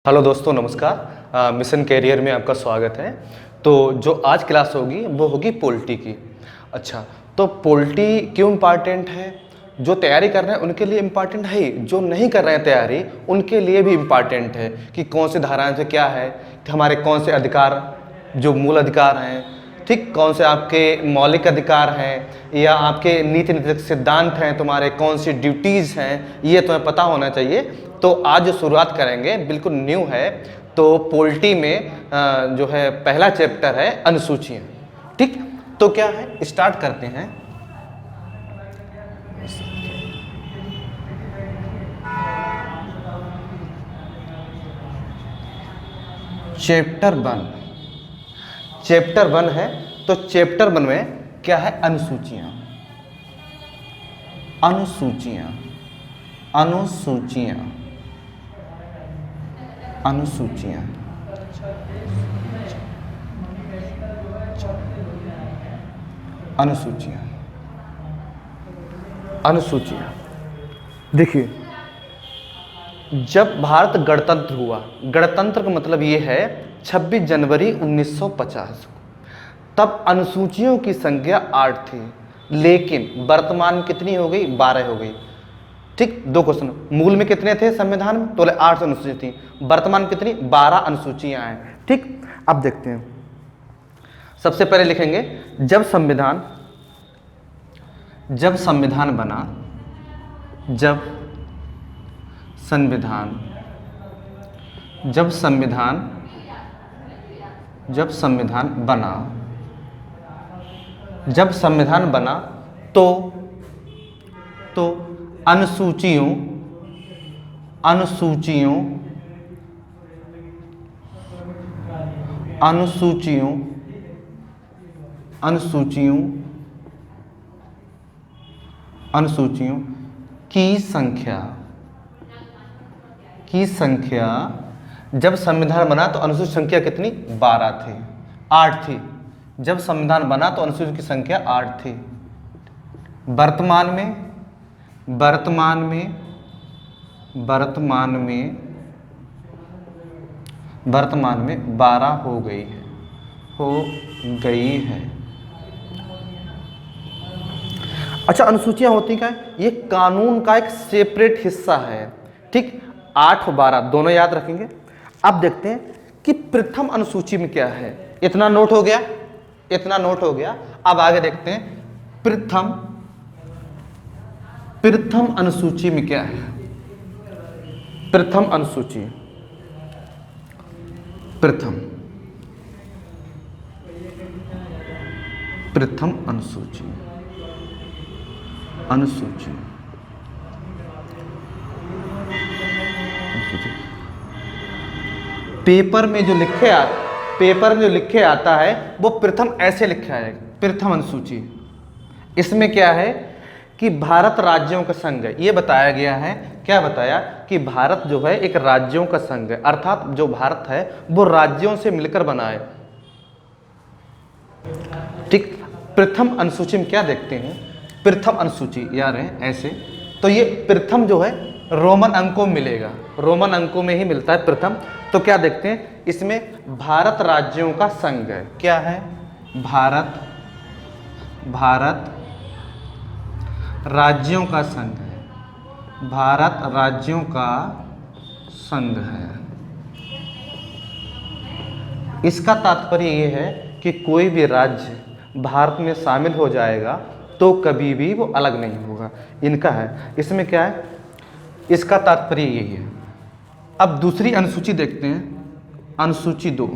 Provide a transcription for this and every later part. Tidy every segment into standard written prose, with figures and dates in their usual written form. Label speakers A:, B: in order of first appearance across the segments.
A: Hello दोस्तों, नमस्कार। Mission career में आपका स्वागत है। तो जो आज क्लास होगी वो होगी पॉलिटी की। अच्छा, तो पॉलिटी क्यों इम्पॉर्टेंट है? जो तैयारी कर रहे हैं उनके लिए इम्पॉर्टेंट है ही, जो नहीं कर रहे हैं तैयारी उनके लिए भी इम्पॉर्टेंट है कि कौन सी धाराएं से क्या है, कि हमारे कौन से अधिकार जो मूल अधिकार हैं, ठीक, कौन से आपके मौलिक अधिकार हैं या आपके नीति नीतिक सिद्धांत हैं, तुम्हारे कौन सी ड्यूटीज़ हैं, ये तुम्हें पता होना चाहिए। तो आज जो शुरुआत करेंगे बिल्कुल न्यू है। तो पॉलिटी में जो है पहला चैप्टर है अनुसूचियाँ। ठीक, तो क्या है, स्टार्ट करते हैं। चैप्टर वन है। तो चैप्टर वन में क्या है? अनुसूचियाँ। अनुसूचियाँ अनुसूचियाँ अनुसूचियाँ अनुसूचियाँ अनुसूचियाँ देखिए, जब भारत गणतंत्र हुआ, गणतंत्र का मतलब ये है 26 जनवरी 1950 को, तब अनुसूचियों की संख्या 8 थी, लेकिन वर्तमान कितनी हो गई? 12 हो गई। ठीक, दो क्वेश्चन, मूल में कितने थे संविधान में? तो 8 अनुसूचियाँ थी, वर्तमान कितनी? 12 अनुसूचियाँ हैं। ठीक, अब देखते हैं। सबसे पहले लिखेंगे जब संविधान बना, जब संविधान बना तो अनुसूचियों की संख्या जब संविधान बना तो अनुसूची संख्या कितनी? 12 थी, 8 थी। जब संविधान बना तो अनुसूची की संख्या 8 थी। वर्तमान में 12 हो गई है। अच्छा, अनुसूचियां होती क्या है? ये कानून का एक सेपरेट हिस्सा है। ठीक, 8 और 12 दोनों याद रखेंगे। अब देखते हैं कि प्रथम अनुसूची में क्या है। इतना नोट हो गया। अब आगे देखते हैं प्रथम अनुसूची में क्या है। प्रथम अनुसूची पेपर में जो लिखे आता है वो प्रथम ऐसे लिखा है, प्रथम अनुसूची। इसमें क्या है कि भारत राज्यों का संघ है, ये बताया गया है। क्या बताया? कि भारत जो है एक राज्यों का संघ है, अर्थात जो भारत है वो राज्यों से मिलकर बना है। ठीक, प्रथम अनुसूची में क्या देखते हैं? प्रथम अनुसूची यार है ऐसे, तो ये प्रथम जो है रोमन अंकों में मिलेगा, रोमन अंकों में ही मिलता है प्रथम। तो क्या देखते हैं इसमें? भारत राज्यों का संघ है। क्या है? भारत राज्यों का संघ है। भारत राज्यों का संघ है। इसका तात्पर्य ये है कि कोई भी राज्य भारत में शामिल हो जाएगा तो कभी भी वो अलग नहीं होगा, इनका है। इसमें क्या है? इसका तात्पर्य यही है। अब दूसरी अनुसूची देखते हैं, अनुसूची 2।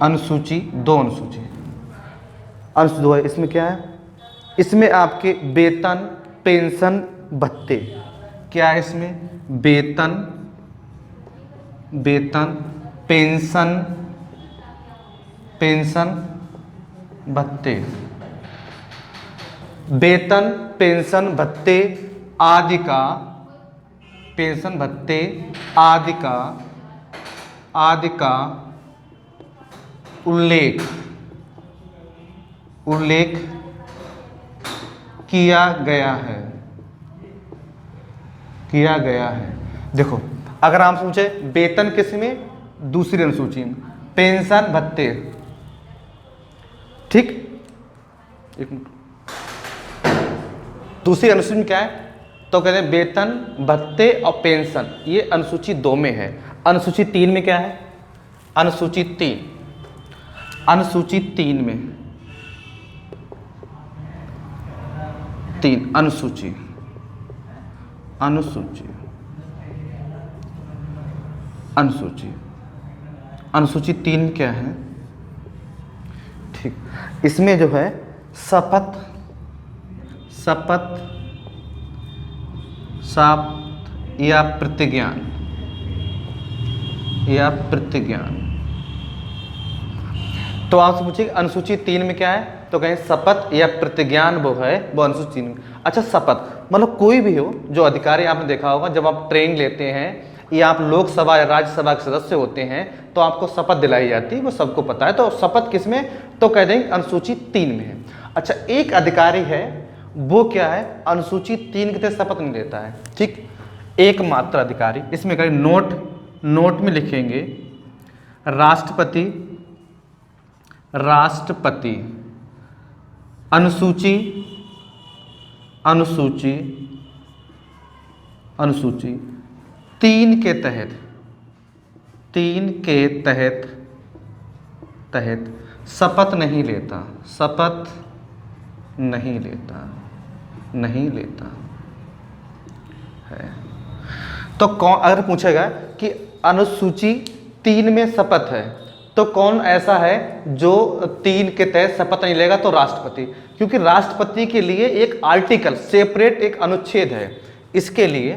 A: अनुसूची 2 है। इसमें क्या है? इसमें आपके वेतन, पेंशन, भत्ते। क्या है इसमें? वेतन, पेंशन, भत्ते। वेतन, पेंशन, भत्ते आदि का उल्लेख किया गया है। किया गया है। देखो अगर आप पूछे वेतन किस में, दूसरी अनुसूची में, पेंशन भत्ते, ठीक, एक मिनट, दूसरी अनुसूची में क्या है, तो कहते हैं वेतन भत्ते और पेंशन, ये अनुसूची 2 में है। अनुसूची 3 में क्या है, अनुसूची 3 में 3 अनुसूची अनुसूची अनुसूची अनुसूची 3 में क्या है, ठीक, इसमें जो है शपथ या प्रतिज्ञान तो आपसे पूछिए अनुसूची 3 में क्या है, तो कहें शपथ या प्रतिज्ञान वो है, वो अनुसूची 3 में। अच्छा शपथ मतलब कोई भी हो जो अधिकारी, आपने देखा होगा जब आप ट्रेनिंग लेते हैं या आप लोकसभा या राज्यसभा के सदस्य होते हैं तो आपको शपथ दिलाई जाती है, वो सबको पता है। तो शपथ किस में, तो कह देंगे अनुसूची 3 में है। अच्छा एक अधिकारी है वो क्या है, अनुसूची 3 के तहत शपथ नहीं लेता है, ठीक, एकमात्र अधिकारी। इसमें करें नोट में लिखेंगे राष्ट्रपति अनुसूची 3 के तहत शपथ नहीं लेता है। तो कौन, अगर पूछेगा कि अनुसूची 3 में शपथ है तो कौन ऐसा है जो 3 के तहत शपथ नहीं लेगा, तो राष्ट्रपति, क्योंकि राष्ट्रपति के लिए एक आर्टिकल सेपरेट एक अनुच्छेद है, इसके लिए,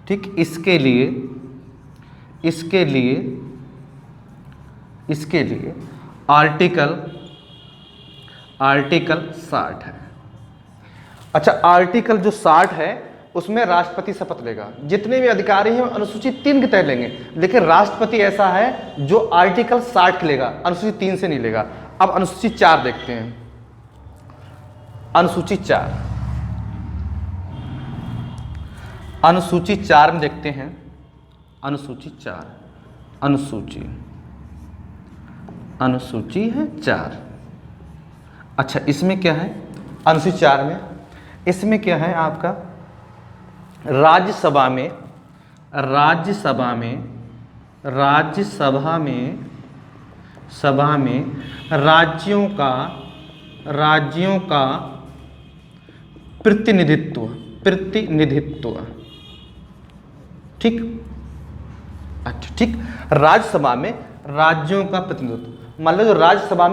A: ठीक, इसके लिए आर्टिकल 60 है। अच्छा आर्टिकल जो 60 है उसमें राष्ट्रपति शपथ लेगा, जितने भी अधिकारी हैं अनुसूची 3 के तहत लेंगे, लेकिन राष्ट्रपति ऐसा है जो आर्टिकल 60 लेगा, अनुसूची 3 से नहीं लेगा। अब अनुसूची 4 देखते हैं। अनुसूची 4 में देखते हैं। अनुसूची है 4। अच्छा इसमें क्या है, अनुसूची 4 में इसमें क्या है आपका, राज्यसभा में राज्यों का प्रतिनिधित्व, ठीक, अच्छा ठीक, राज्यसभा में राज्यों का प्रतिनिधित्व, मान लो जो राज्यसभा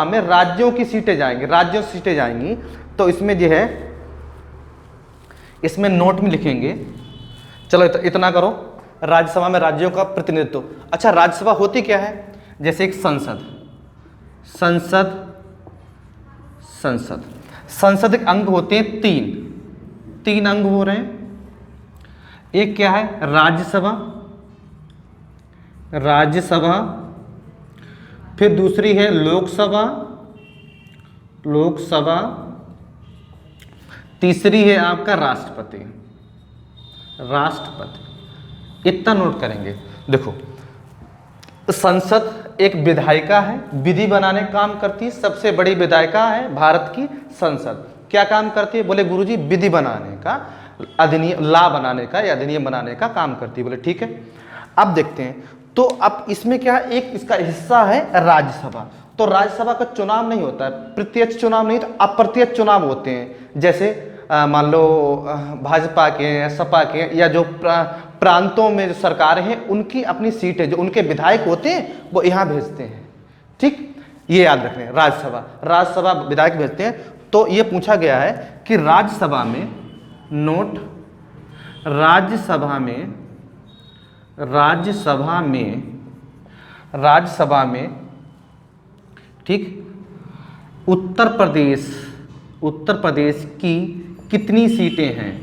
A: में राज्यों की सीटें जाएंगी, तो इसमें जो है, इसमें नोट में लिखेंगे, चलो इतना करो, राज्यसभा में राज्यों का प्रतिनिधित्व। अच्छा राज्यसभा होती क्या है, जैसे एक संसद के अंग होते हैं 3 अंग हो रहे हैं। एक क्या है, राज्यसभा, फिर दूसरी है लोकसभा, तीसरी है आपका राष्ट्रपति। इतना नोट करेंगे। देखो संसद एक विधायिका है, विधि बनाने का काम करती है, सबसे बड़ी विधायिका है भारत की संसद। क्या काम करती है, बोले गुरुजी विधि बनाने का, अधिनियम ला बनाने का या अधिनियम बनाने का काम करती है। बोले ठीक है। अब देखते हैं, तो अब इसमें क्या है, एक इसका हिस्सा है राज्यसभा। तो राज्यसभा का चुनाव नहीं होता है, प्रत्यक्ष चुनाव नहीं, तो अप्रत्यक्ष चुनाव होते हैं। जैसे मान लो भाजपा के या सपा के या जो प्रांतों में जो सरकारें हैं उनकी अपनी सीटें, जो उनके विधायक होते हैं वो यहाँ भेजते हैं। ठीक, ये याद रखना है। राज्यसभा विधायक भेजते हैं। तो ये पूछा गया है कि राज्यसभा में, नोट, राज्यसभा में ठीक, उत्तर प्रदेश की कितनी सीटें हैं,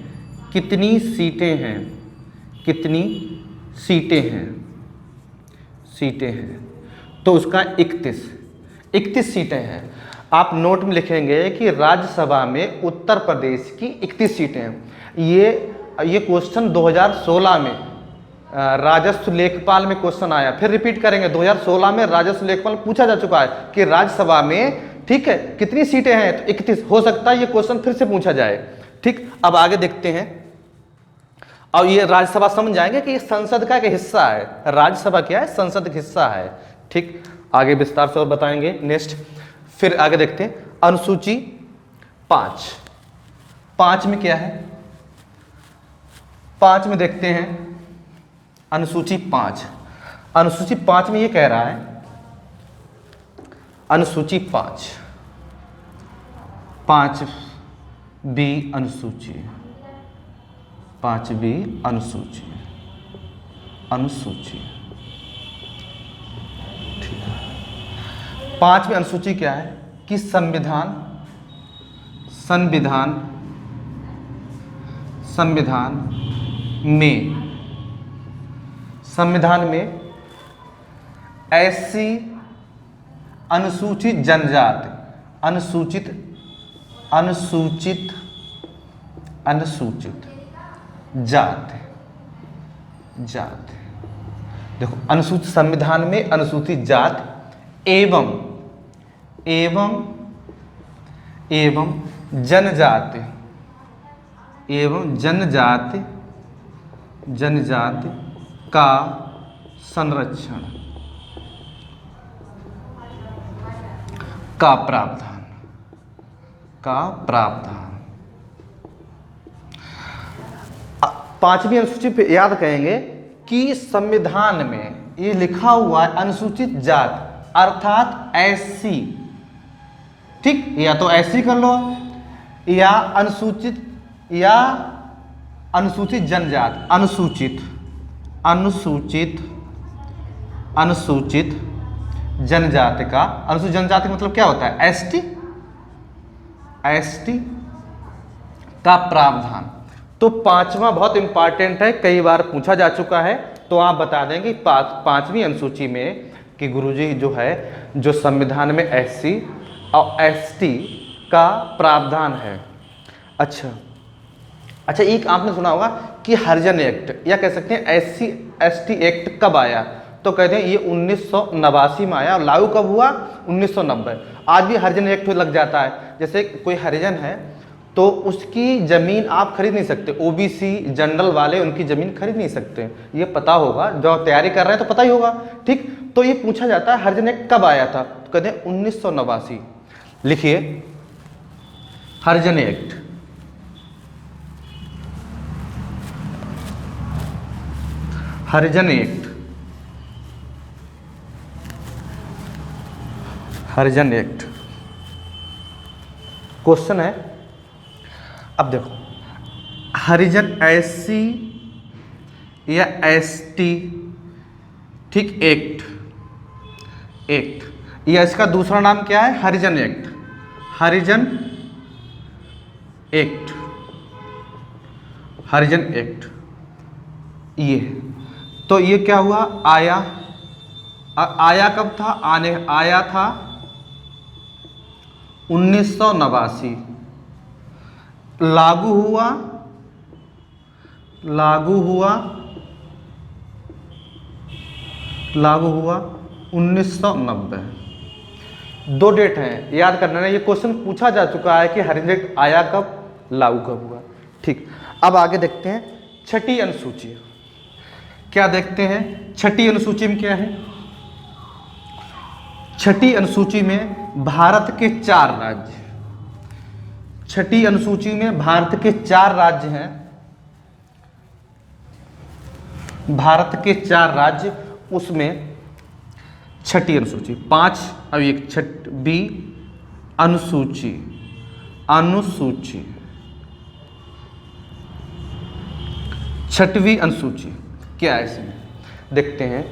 A: तो उसका 31 सीटें हैं। आप नोट में लिखेंगे कि राज्यसभा में उत्तर प्रदेश की 31 सीटें हैं। ये क्वेश्चन 2016 में राजस्व लेखपाल में क्वेश्चन आया, फिर रिपीट करेंगे। 2016 में राजस्व लेखपाल पूछा जा चुका है कि राज्यसभा में, ठीक है, कितनी सीटें हैं, तो 31। हो सकता है ये क्वेश्चन फिर से पूछा जाए। ठीक, अब आगे देखते हैं। और ये राज्यसभा समझ जाएंगे कि ये संसद का एक हिस्सा है। राज्यसभा क्या है? संसद का हिस्सा है। ठीक, आगे विस्तार से और बताएंगे नेक्स्ट। फिर आगे देखते हैं अनुसूची 5 में क्या है? 5 में देखते हैं अनुसूची 5 में ये कह रहा है, अनुसूची 5 बी अनुसूची, 5 बी अनुसूची। ठीक है, 5वीं अनुसूची क्या है कि संविधान में ऐसी अनुसूचित जनजाति, अनुसूचित जाति। देखो, अनुसूचित संविधान में अनुसूचित जाति एवं जनजाति का संरक्षण का प्रावधान। 5वीं अनुसूची पे याद करेंगे कि संविधान में ये लिखा हुआ है अनुसूचित जाति अर्थात एससी। ठीक, या तो एससी कर लो या अनुसूचित जनजाति, अनुसूचित जनजाति का, अनुसूचित जनजाति मतलब क्या होता है? एसटी का प्रावधान। तो 5वां बहुत इंपॉर्टेंट है, कई बार पूछा जा चुका है। तो आप बता देंगे 5वीं अनुसूची में कि गुरुजी जो है, जो संविधान में एससी और एसटी का प्रावधान है। अच्छा, एक आपने सुना होगा कि हरिजन एक्ट, या कह सकते हैं एससी एसटी एक्ट कब आया? तो कहते हैं ये 1989 में आया। और लागू कब हुआ? 1990। आज भी हरिजन एक्ट लग जाता है। जैसे कोई हरिजन है तो उसकी ज़मीन आप खरीद नहीं सकते, ओबीसी जनरल वाले उनकी ज़मीन खरीद नहीं सकते। ये पता होगा, जो तैयारी कर रहे हैं तो पता ही होगा। ठीक, तो ये पूछा जाता है हरिजन एक्ट कब आया था? तो कहते हैं 1989। लिखिए हरिजन एक्ट। हरिजन एक्ट क्वेश्चन है। अब देखो, हरिजन एससी या एसटी, ठीक, एक्ट, या इसका दूसरा नाम क्या है? हरिजन एक्ट। ये तो ये क्या हुआ? आया कब था? आया था 1989। लागू हुआ 1990। 2 डेट हैं, याद करना है। ये क्वेश्चन पूछा जा चुका है कि हरिजन एक्ट आया कब, लागू कब हुआ। ठीक, अब आगे देखते हैं छठी अनुसूची। क्या देखते हैं छठी अनुसूची में क्या है? छठी अनुसूची में भारत के 4 राज्य, छठी अनुसूची में भारत के 4 राज्य हैं। भारत के 4 राज्य, उसमें छठी अनुसूची 5। अब एक छठ बी अनुसूची, छठवीं अनुसूची क्या है? इसमें देखते हैं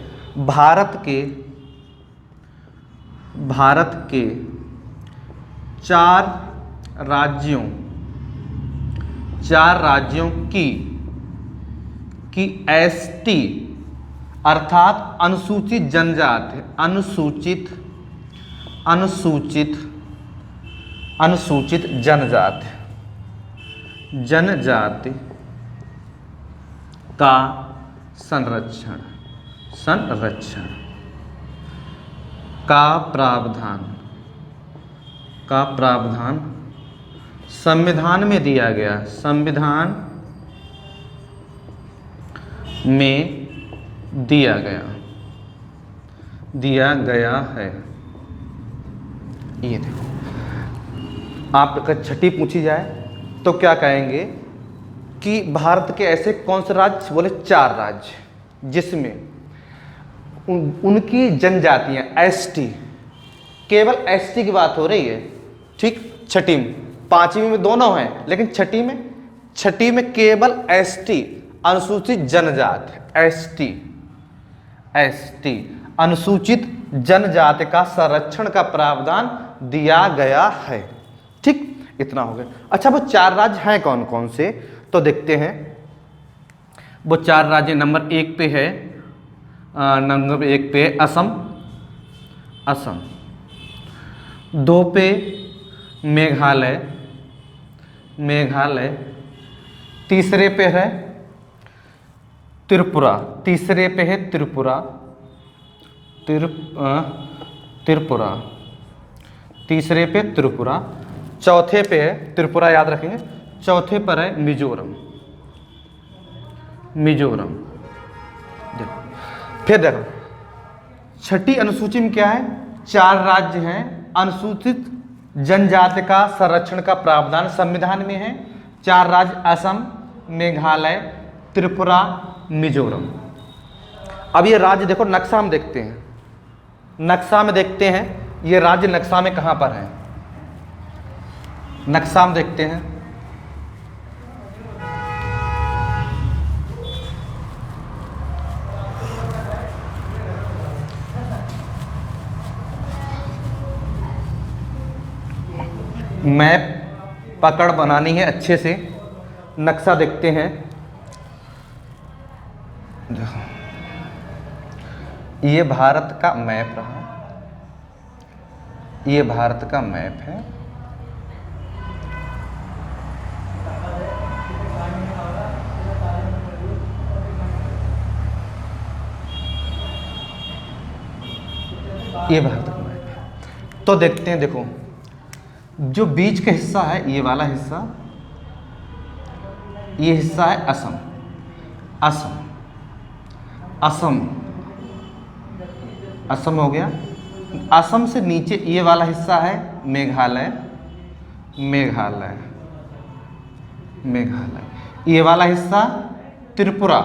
A: भारत के 4 राज्यों की एसटी अर्थात अनुसूचित जनजाति, अनुसूचित अनुसूचित जनजाति का संरक्षण का प्रावधान संविधान में दिया गया है। ये देखो, आपका छठी पूछी जाए तो क्या कहेंगे कि भारत के ऐसे कौन से राज्य, बोले 4 राज्य जिसमें उनकी जनजातियां एसटी, केवल एसटी की बात हो रही है, ठीक। छठी में, 5वीं में दोनों हैं, लेकिन छठी में केवल एसटी, अनुसूचित जनजाति, एसटी अनुसूचित जनजाति का संरक्षण का प्रावधान दिया गया है, ठीक। इतना हो गया। अच्छा, वो 4 राज्य हैं कौन कौन से, तो देखते हैं। वो 4 राज्य नंबर 1 पे है, असम, 2 पे मेघालय, 3 पे है त्रिपुरा, तीसरे पे त्रिपुरा, चौथे पे है त्रिपुरा, याद रखेंगे। चौथे पर है मिजोरम। फिर देखो, छठी अनुसूची में क्या है, 4 राज्य हैं, अनुसूचित जनजाति का संरक्षण का प्रावधान संविधान में है। 4 राज्य असम, मेघालय, त्रिपुरा, मिजोरम। अब ये राज्य देखो, नक्शा में देखते हैं, ये राज्य नक्शा में कहाँ पर है, नक्शा में देखते हैं। मैप पकड़ बनानी है अच्छे से, नक्शा देखते हैं। देखो, ये भारत का मैप रहा, ये भारत का मैप है। ये भारत का मैप है। तो देखते हैं, देखो जो बीच का हिस्सा है, ये वाला हिस्सा, ये हिस्सा है असम, असम हो गया। असम से नीचे ये वाला हिस्सा है मेघालय, ये वाला हिस्सा त्रिपुरा,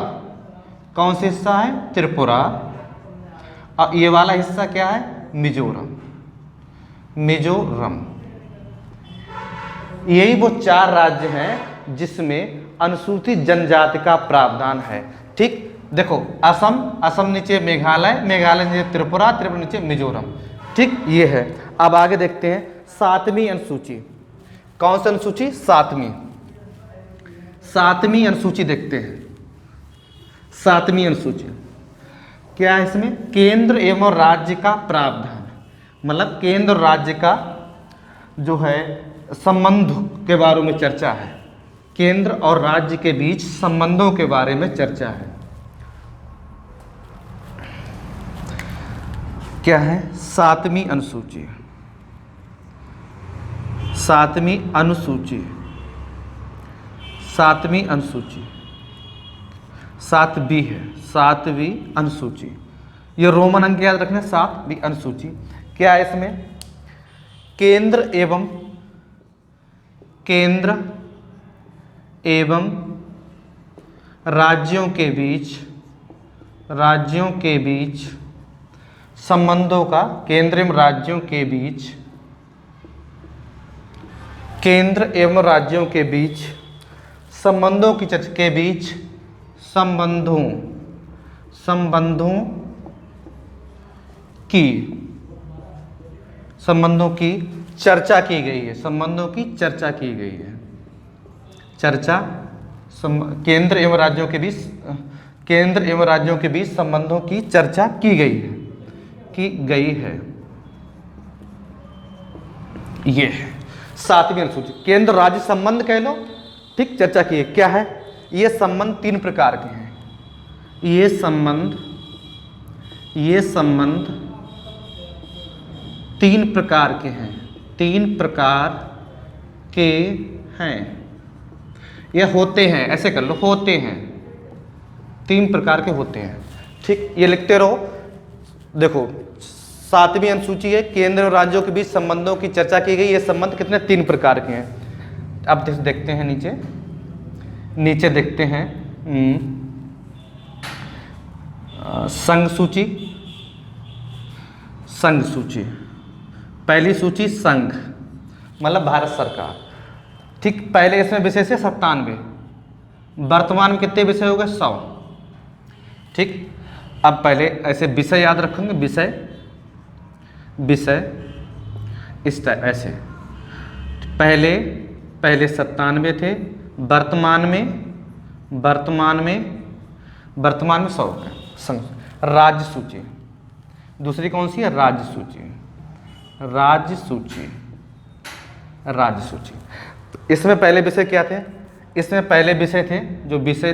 A: कौन सा हिस्सा है, त्रिपुरा। और ये वाला हिस्सा क्या है, मिजोरम। यही वो 4 राज्य हैं जिसमें अनुसूचित जनजाति का प्रावधान है, ठीक। देखो, असम नीचे मेघालय, नीचे त्रिपुरा, नीचे मिजोरम, ठीक। ये है। अब आगे देखते हैं 7वीं अनुसूची। कौन सी अनुसूची, 7वीं अनुसूची देखते हैं। 7वीं अनुसूची क्या है, इसमें केंद्र एवं राज्य का प्रावधान, मतलब केंद्र और राज्य का जो है संबंध के बारे में चर्चा है, केंद्र और राज्य के बीच संबंधों के बारे में चर्चा है। क्या है, 7वीं अनुसूची, 7वीं अनुसूची 7वीं है, 7वीं अनुसूची। ये रोमन अंक याद रखना, 7वीं अनुसूची। क्या है इसमें, केंद्र एवं राज्यों के बीच संबंधों का, केंद्र एवं राज्यों के बीच, केंद्र एवं राज्यों के बीच संबंधों की चर्चा के बीच संबंधों की चर्चा की गई है, संबंधों की चर्चा की गई है। केंद्र एवं राज्यों के बीच संबंधों की चर्चा की गई है, ये है। सातवीं अनुसूची केंद्र राज्य संबंध कह लो, ठीक, चर्चा की है क्या है। ये संबंध 3 प्रकार के हैं। ये संबंध 3 प्रकार के हैं, 3 प्रकार के हैं, ये होते हैं, ऐसे कर लो, होते हैं, 3 प्रकार के होते हैं, ठीक। ये लिखते रहो। देखो, सातवीं अनुसूची है, केंद्र और राज्यों के बीच संबंधों की चर्चा की गई। ये संबंध कितने 3 प्रकार के हैं। अब देखते हैं नीचे देखते हैं संघ सूची। पहली सूची संघ मतलब भारत सरकार, ठीक। पहले इसमें विषय से 97, वर्तमान में कितने विषय हो गए 100, ठीक। अब पहले ऐसे विषय याद रखेंगे, विषय इस टाइप ऐसे, पहले 97 थे, वर्तमान में 100 है। संघ राज्य सूची, दूसरी कौन सी है, राज्य सूची। तो इसमें पहले विषय क्या थे, इसमें पहले विषय थे, जो विषय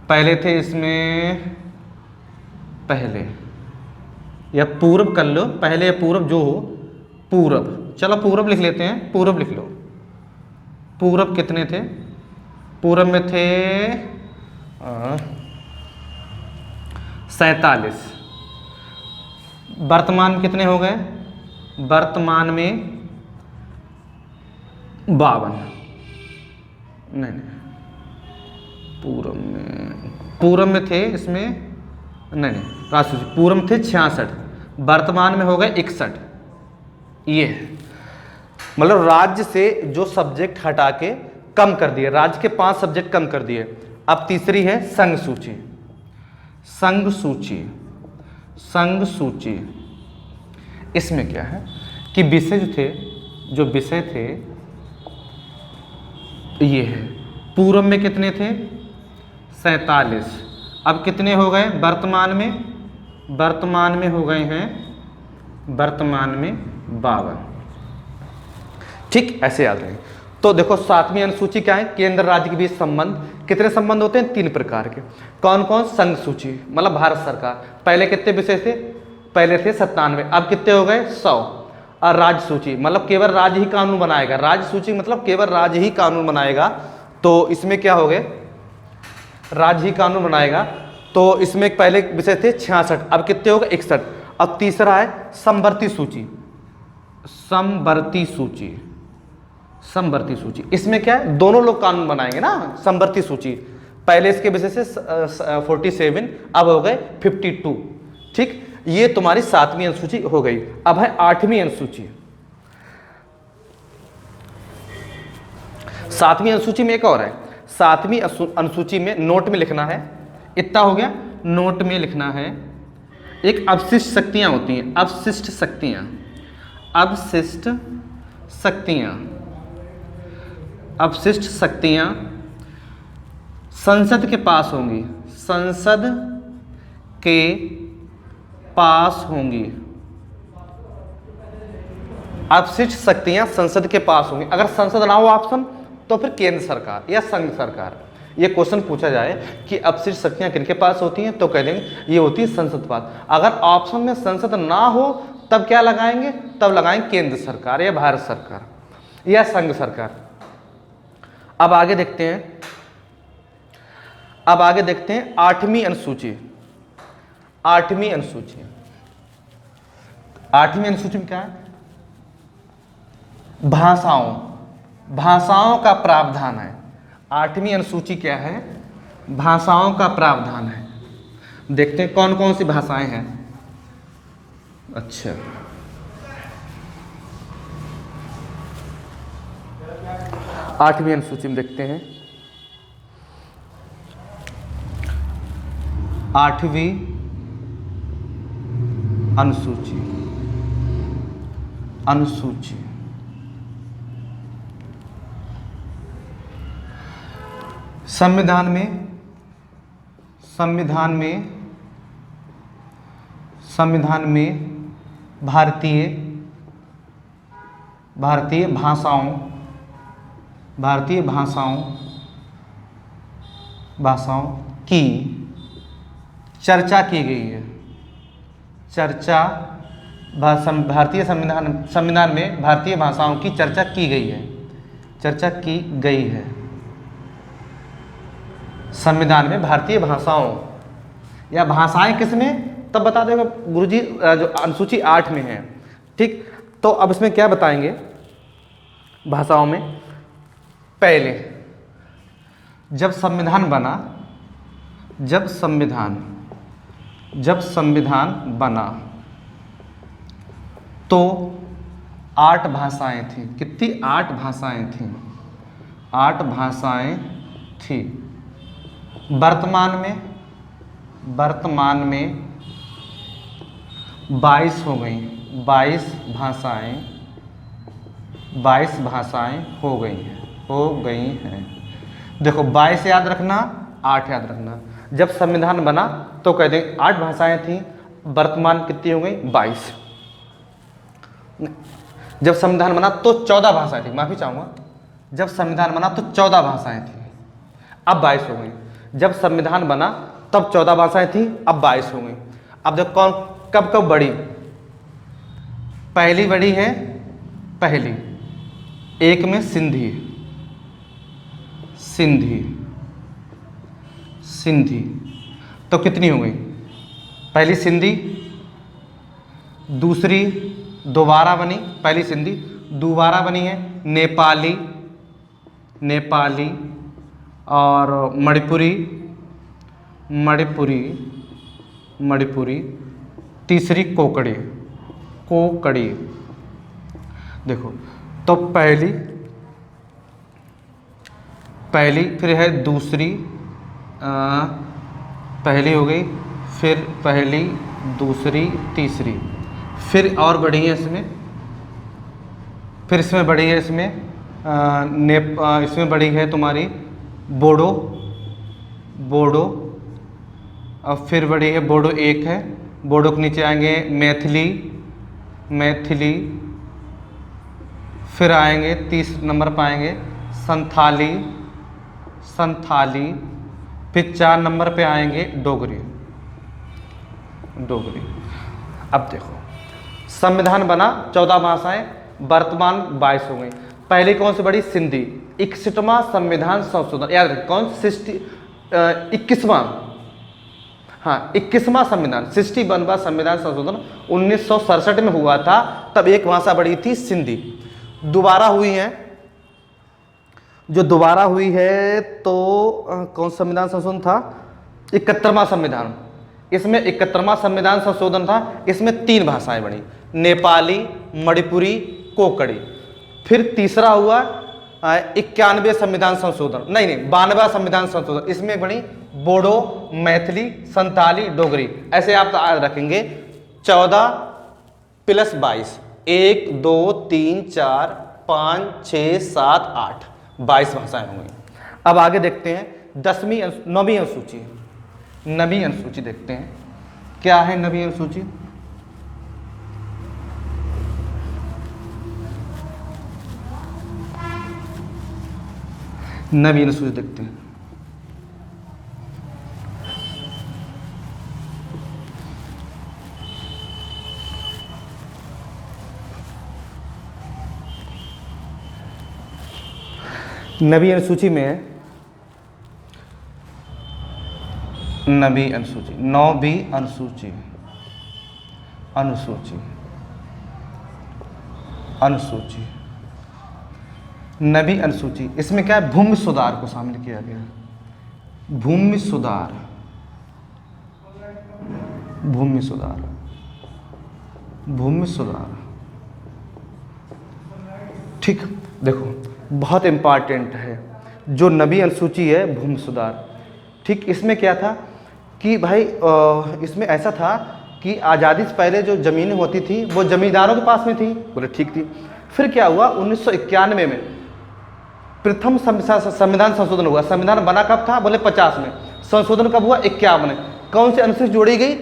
A: पहले थे इसमें, पहले या पूर्व कर लो, पहले या पूर्व जो हो, पूर्व, चलो पूर्व लिख लेते हैं, पूर्व लिख लो। पूर्व कितने थे, पूर्व में थे 47। वर्तमान में कितने हो गए, वर्तमान में 52, नहीं पूर्व में थे इसमें, नहीं राशि पूर्व में थे 66, वर्तमान में हो गए 61। ये मतलब राज्य से जो सब्जेक्ट हटा के कम कर दिए, राज्य के 5 सब्जेक्ट कम कर दिए। अब तीसरी है संघ सूची। इसमें क्या है कि जो विषय थे ये है, पूर्व में कितने थे 47, अब कितने हो गए वर्तमान में हो गए हैं, वर्तमान में 52, ठीक। ऐसे याद रहे। तो देखो, सातवीं अनुसूची क्या है, केंद्र राज्य के बीच संबंध। कितने संबंध होते हैं, 3 प्रकार के। कौन कौन, संघ सूची मतलब भारत सरकार, पहले कितने विषय थे, पहले थे 97, अब कितने हो गए 100। और राज्य सूची मतलब केवल राज्य ही कानून बनाएगा, राज्य सूची मतलब केवल राज्य ही कानून बनाएगा। तो इसमें क्या हो गए, राज्य ही कानून बनाएगा। तो इसमें पहले विषय थे 66, अब कितने हो गए 61। अब तीसरा है समवर्ती सूची। इसमें क्या है, दोनों लोग कानून बनाएंगे ना। समवर्ती सूची, पहले इसके विषय से 47, अब हो गए 52, ठीक। ये तुम्हारी 7वीं अनुसूची हो गई। अब है 8वीं अनुसूची। 7वीं अनुसूची में एक और है, 7वीं अनुसूची में नोट में लिखना है, इतना हो गया, नोट में लिखना है, एक अवशिष्ट शक्तियां होती हैं, अवशिष्ट शक्तियां संसद के पास होंगी, अवशिष्ट शक्तियां संसद के पास होंगी। अगर संसद ना हो ऑप्शन तो फिर केंद्र सरकार या संघ सरकार। ये क्वेश्चन पूछा जाए कि अवशिष्ट शक्तियां किनके पास होती हैं, तो कह देंगे ये होती है संसद के पास। अगर ऑप्शन में संसद ना हो तब क्या लगाएंगे, तब लगाएंगे केंद्र सरकार या भारत सरकार या संघ सरकार। अब आगे देखते हैं 8वीं अनुसूची। 8वीं अनुसूची में क्या है, भाषाओं का प्रावधान है। 8वीं अनुसूची क्या है, भाषाओं का प्रावधान है। देखते हैं कौन कौन सी भाषाएं हैं। अच्छा, आठवीं अनुसूची में देखते हैं, 8वीं अनुसूची संविधान में भारतीय भारतीय भाषाओं की चर्चा की गई है। चर्चा भारतीय संविधान में भारतीय भाषाओं की चर्चा की गई है। चर्चा की गई है संविधान में भारतीय भाषाओं या भाषाएं किसमें, तब बता देगा गुरुजी जो अनुसूची 8 में है। ठीक, तो अब इसमें क्या बताएंगे भाषाओं में। पहले जब संविधान बना तो 8 भाषाएं थी। कितनी? 8 भाषाएं थी। 8 भाषाएं थी। वर्तमान में 22 हो गई। 22 भाषाएं हो गई हैं। देखो 22 याद रखना, 8 याद रखना। जब संविधान बना तो कह दें 8 भाषाएं थी, वर्तमान कितनी हो गई? 22। जब संविधान बना तो 14 भाषाएं थी, माफी चाहूंगा। जब संविधान बना तो 14 भाषाएं थी, अब 22 हो गई। जब संविधान बना तब 14 भाषाएं थी, अब 22 हो गई। अब देखो कौन कब बढ़ी? पहली बड़ी है, पहली एक में सिंधी तो कितनी हो गई? पहली सिंधी, दूसरी दोबारा बनी, पहली सिंधी दोबारा बनी है नेपाली और मणिपुरी, तीसरी कोकड़ी। देखो तो पहली फिर है दूसरी, पहली हो गई, फिर पहली, दूसरी, तीसरी, फिर और बढ़ी है इसमें, फिर इसमें बढ़ी है इसमें बढ़ी है तुम्हारी बोडो, और फिर बढ़ी है बोडो एक है। बोडो के नीचे आएंगे मैथिली, फिर आएंगे 30 नंबर पाएंगे संथाली, फिर 4 नंबर पे आएंगे डोगरी। अब देखो संविधान बना 14 भाषाएं, वर्तमान 22 हो गई। पहले कौन सी बड़ी? सिंधी। 61वां संविधान संशोधन, याद रखें कौन? 21वां संविधान 61वां संविधान संशोधन 1967 में हुआ था। तब एक भाषा बढ़ी थी सिंधी। दोबारा हुई है, जो दोबारा हुई है तो कौन संविधान संशोधन था? 71वां संविधान। इसमें 71वां संविधान संशोधन था। इसमें 3 भाषाएं बनी, नेपाली, मणिपुरी, कोकड़ी। फिर तीसरा हुआ 91 संविधान संशोधन, नहीं 92वां संविधान संशोधन। इसमें बनी बोडो, मैथिली, संथाली, डोगरी। ऐसे आप याद रखेंगे 14 + 22, 1 2 3 4 5 6 7 8, 22 भाषाएं हो गई। अब आगे देखते हैं 9वीं अनुसूची देखते हैं। क्या है 9वीं अनुसूची? नवीं अनुसूची देखते हैं। नवीं अनुसूची में 9वीं अनुसूची इसमें क्या है? भूमि सुधार को शामिल किया गया। भूमि सुधार, ठीक। देखो बहुत इम्पॉर्टेंट है जो 9वीं अनुसूची है, भूमि सुधार। ठीक, इसमें क्या था कि भाई इसमें ऐसा था कि आज़ादी से पहले जो ज़मीनें होती थी वो ज़मींदारों के पास में थी, बोले ठीक थी। फिर क्या हुआ 1991 में प्रथम संविधान संशोधन हुआ। संविधान बना कब था? बोले 50 में। संशोधन कब हुआ? 51 में। कौन सी अनुसूची जोड़ी गई?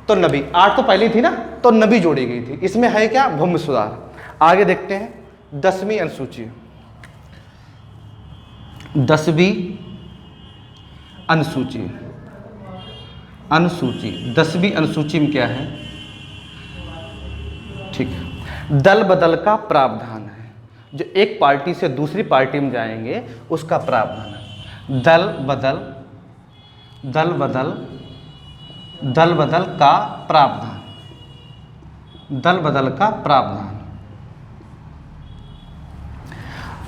A: तो 9वीं। 8 तो पहले थी ना, तो 9वीं जोड़ी गई थी। इसमें है क्या? भूमि सुधार। आगे देखते हैं 10वीं अनुसूची, 10वीं अनुसूची, 10वीं अनुसूची में क्या है? ठीक है, दल बदल का प्रावधान है, जो एक पार्टी से दूसरी पार्टी में जाएंगे उसका प्रावधान है। दल बदल का प्रावधान, दल बदल का प्रावधान।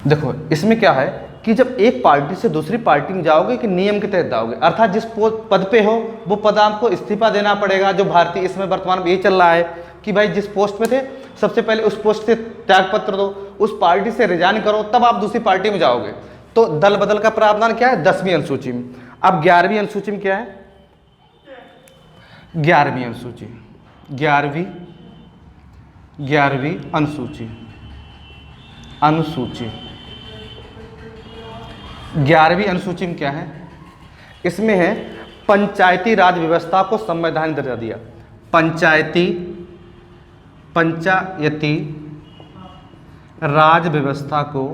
A: देखो इसमें क्या है कि जब एक पार्टी से दूसरी पार्टी में जाओगे कि नियम के तहत जाओगे, अर्थात जिस पद पे हो वो पद आपको इस्तीफा देना पड़ेगा। जो भारतीय इसमें वर्तमान में ये चल रहा है कि भाई जिस पोस्ट पे थे सबसे पहले उस पोस्ट से त्यागपत्र दो, उस पार्टी से रिजाइन करो, तब आप दूसरी पार्टी में जाओगे। तो दल बदल का प्रावधान क्या है? 10वीं अनुसूची में। अब 11वीं अनुसूची में क्या है? 11वीं अनुसूची, 11वीं अनुसूची, 11वीं अनुसूची में क्या है? इसमें है पंचायती राज व्यवस्था को संवैधानिक दर्जा दिया। पंचायती राज व्यवस्था को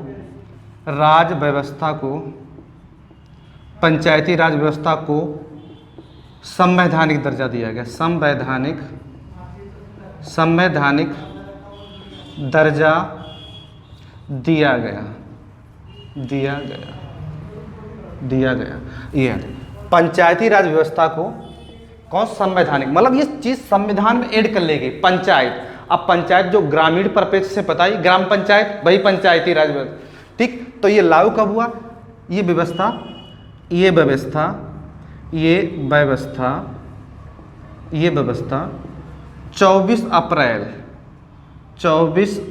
A: पंचायती राज व्यवस्था को संवैधानिक दर्जा दिया गया। संवैधानिक दर्जा दिया गया। ये है पंचायती राज व्यवस्था को कौन? संवैधानिक, मतलब ये चीज संविधान में ऐड कर ली गई। पंचायत, अब पंचायत जो ग्रामीण परिप्रेक्ष्य से पता ही, ग्राम पंचायत वही पंचायती राज व्यवस्था। ठीक, तो ये लागू कब हुआ? ये व्यवस्था 24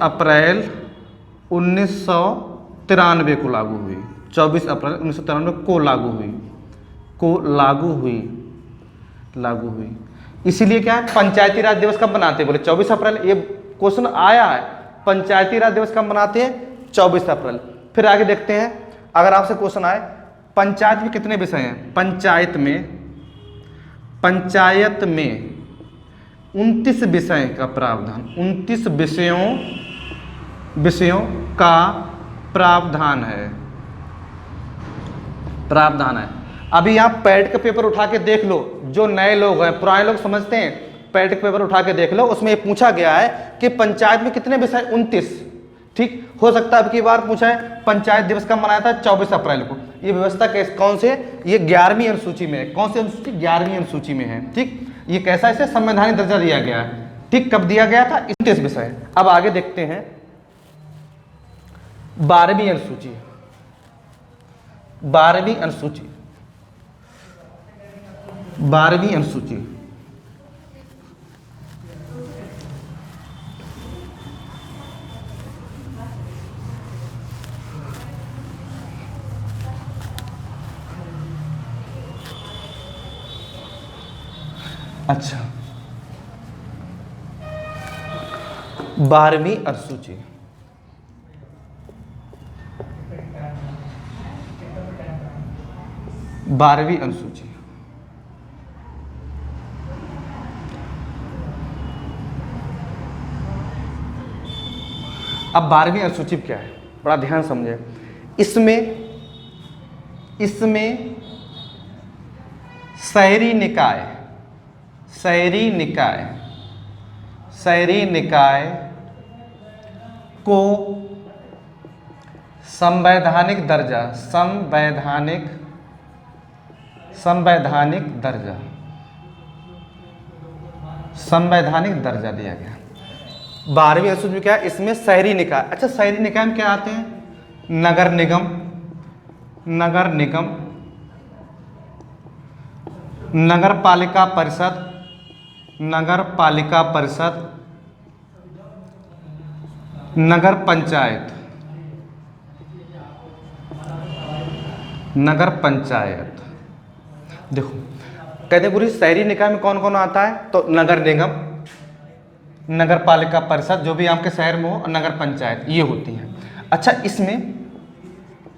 A: अप्रैल 1993 को लागू हुई। 24 अप्रैल 1993 को लागू हुई। इसीलिए क्या है, पंचायती राज दिवस कब मनाते हैं? बोले 24 अप्रैल। ये क्वेश्चन आया है, पंचायती राज दिवस कब मनाते हैं? 24 अप्रैल। फिर आगे देखते हैं, अगर आपसे क्वेश्चन आए पंचायत में कितने विषय हैं? पंचायत में 29 विषय का प्रावधान, 29 विषयों का प्रावधान है। अभी आप पैट का पेपर उठा के देख लो, जो नए लोग हैं, पुराने लोग समझते हैं, पैट का पेपर उठा के देख लो, उसमें ये पूछा गया है कि पंचायत में कितने विषय? 29। ठीक, हो सकता है अब की बार पूछा है पंचायत दिवस कब मनाया था? 24 अप्रैल को। ये व्यवस्था कौन से? ये 11वीं अनुसूची में है। कौन सी अनुसूची? 11वीं अनुसूची में है। ठीक, ये कैसा? इसे संवैधानिक दर्जा दिया गया है। ठीक, कब दिया गया था? 29 विषय। अब आगे देखते हैं 12वीं अनुसूची। 12वीं अनुसूची अच्छा, 12वीं अनुसूची, अब 12वीं अनुसूची क्या है? बड़ा ध्यान समझे। इसमें शहरी निकाय को संवैधानिक दर्जा दिया गया। 12वीं अनुसूची में क्या है? इसमें शहरी निकाय। अच्छा, शहरी निकाय में क्या आते हैं? नगर निगम, नगर पालिका परिषद, नगर पंचायत। देखो कहते पूरी शहरी निकाय में कौन कौन आता है? तो नगर निगम, नगर पालिका परिषद, जो भी आपके शहर में हो, और नगर पंचायत, ये होती हैं। अच्छा,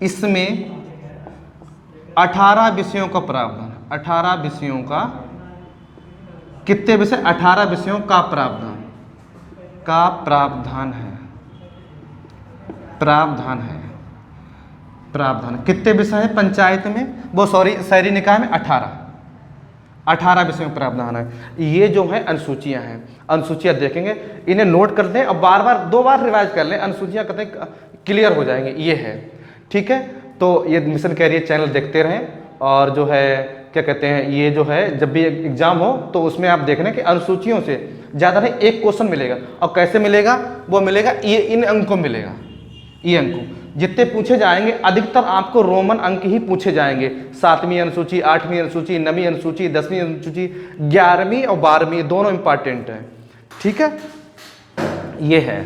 A: इसमें 18 विषयों का प्रावधान, 18 विषयों का, कितने विषय? 18 विषयों का प्रावधान है। प्रावधान है। प्रावधान कितने विषय हैं पंचायत में, वो सॉरी शहरी निकाय में 18 विषय में प्रावधान है। ये जो है अनुसूचियां हैं, अनुसूचियां देखेंगे, इन्हें नोट कर दें और बार बार 2 बार रिवाइज कर लें, अनुसूचियां कहते हैं क्लियर हो जाएंगे। ये है, ठीक है। तो ये मिशन कैरियर चैनल देखते रहें, और जो है क्या कहते हैं, ये जो है जब भी एग्जाम हो तो उसमें आप देख रहे हैं कि अनुसूचियों से ज़्यादा नहीं 1 क्वेश्चन मिलेगा। और कैसे मिलेगा, वो मिलेगा ये इन अंकों मिलेगा, ये अंकों जितने पूछे जाएंगे अधिकतर आपको रोमन अंक ही पूछे जाएंगे। 7वीं अनुसूची, 8वीं अनुसूची, 9वीं अनुसूची, 10वीं अनुसूची, 11वीं और 12वीं दोनों इंपॉर्टेंट है, ठीक है। ये है।